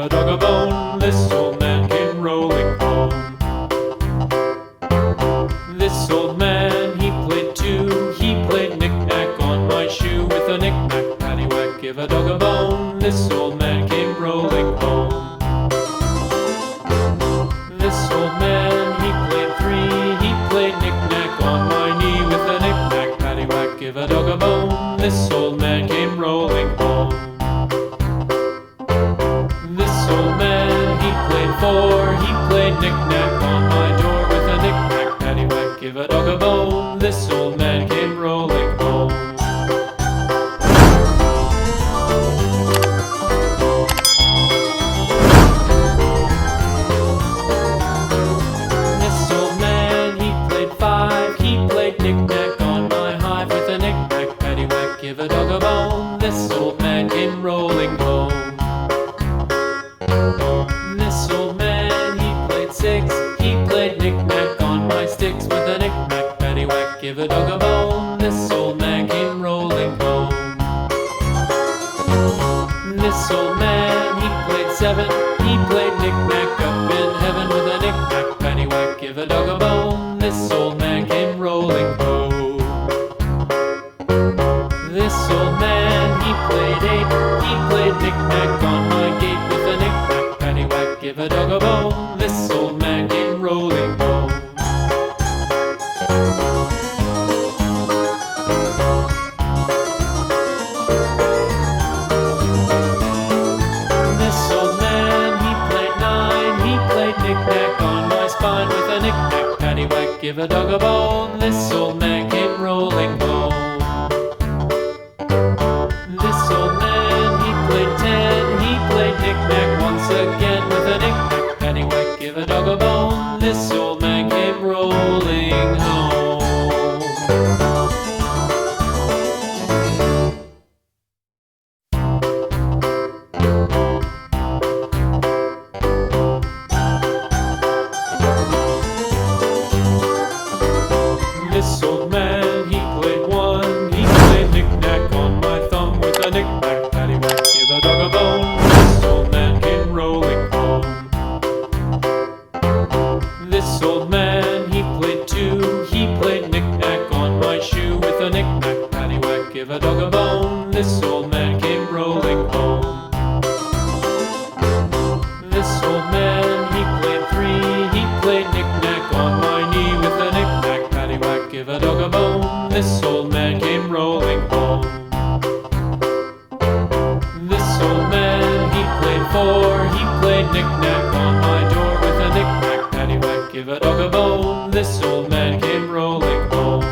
a dog a bone. This old man came rolling home. This old man, he played too. He played knick-knack on my shoe. With a knick-knack, paddywhack, give a dog a bone. This old man came rolling home. This old man, he played three. He played knick-knack on my knee. With a knick-knack, paddywhack, give a dog a bone. This old man came rolling home. This old man, he played four. He played knick-knack on my door. With a knick-knack, paddywhack, give a dog a bone. This old man came rolling home. This old man, he played five. He played knick-knack on my hive. With a knick-knack, paddywhack, give a dog a bone. This old man came rolling home. This old man, he played six. He played knick-knack on my sticks. With a knick-knack, paddywhack, give a dog a bone. This old man came rolling home. This old man, he played seven. He played knick-knack up in heaven. With a knick-knack, paddywhack, give a dog a bone. This old man came rolling home. This old man, he played eight. He played knick-knack on my gate. With a knick-knack, paddywhack, give a dog a bone. This old man came rolling home. This old man, he played nine. He played knick-knack on my spine. With a knick-knack, paddywhack, give a dog a bone. This old man came rolling home. This old man, he played ten. He played knick-knack once again. With a knick-knack, paddywhack, give a dog a bone. This old man came rolling home. This old man, he played one. He played knick-knack on my thumb. With a knick-knack, paddywhack, give a dog a bone. This old man came rolling home. This old man, he played two. He played knick-knack on my shoe. With a knick-knack, paddywhack, give a dog a bone. This old man came rolling home. This old man, he played three. He played knick-knack on my knee. With a knick-knack, paddywhack, give a dog a bone. This old man came rolling home. This old man, he played four. He played knick-knack on my door. With a knick-knack, paddywhack, give a dog a bone. This old man came rolling home.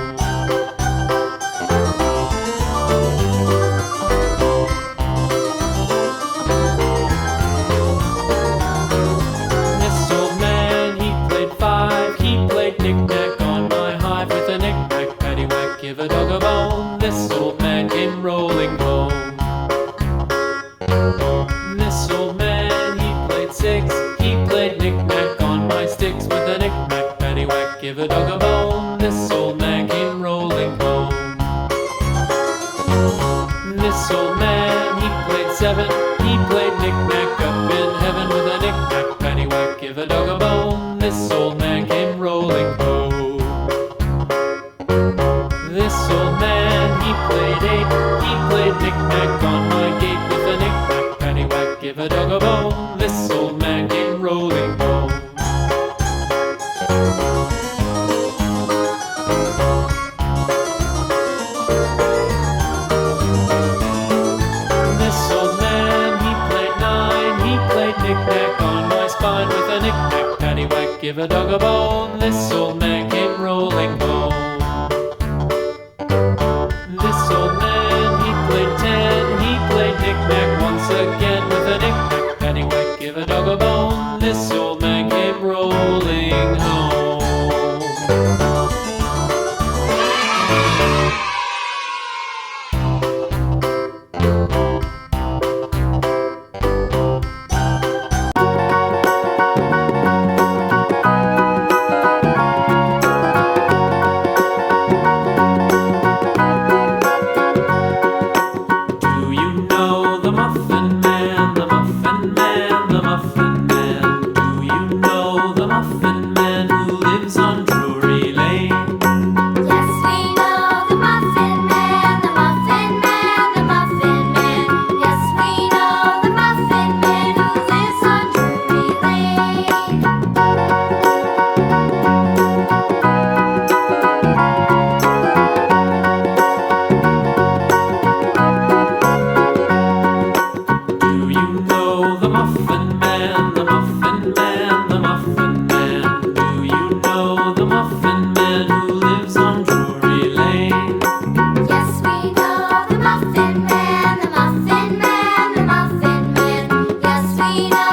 This old man, he played five. He played knick-knack on my hive. With a knick-knack, paddywhack, give a dog a bone. This old man came rolling home. This old man, he played six. He played knick-knack on my sticks. With a knick-knack, paddywhack, give a dog a bone. This old man came rolling home. This old man, he played seven. He played knick-knack up in heaven. With a knick-knack, paddywhack, give a dog a bone. This old man came rolling home. This old man, he played eight. He played knick-knack on my gate. With a knick-knack, paddywhack, give a dog a bone. This old man came rolling home. This old man, he played nine. He played knick-knack on my spine. With a knick-knack, paddywhack, give a dog a bone. This old man came rolling home. This old man, he played ten. He played knick-knack once again. With a knick-knack, paddywhack, give a dog a bone. This old man came rolling home. know the Muffin Man, the Muffin Man, the Muffin Man? Do you know the Muffin Man who lives on Drury Lane? Yes, we know the Muffin Man, the Muffin Man, the Muffin Man. Yes, we know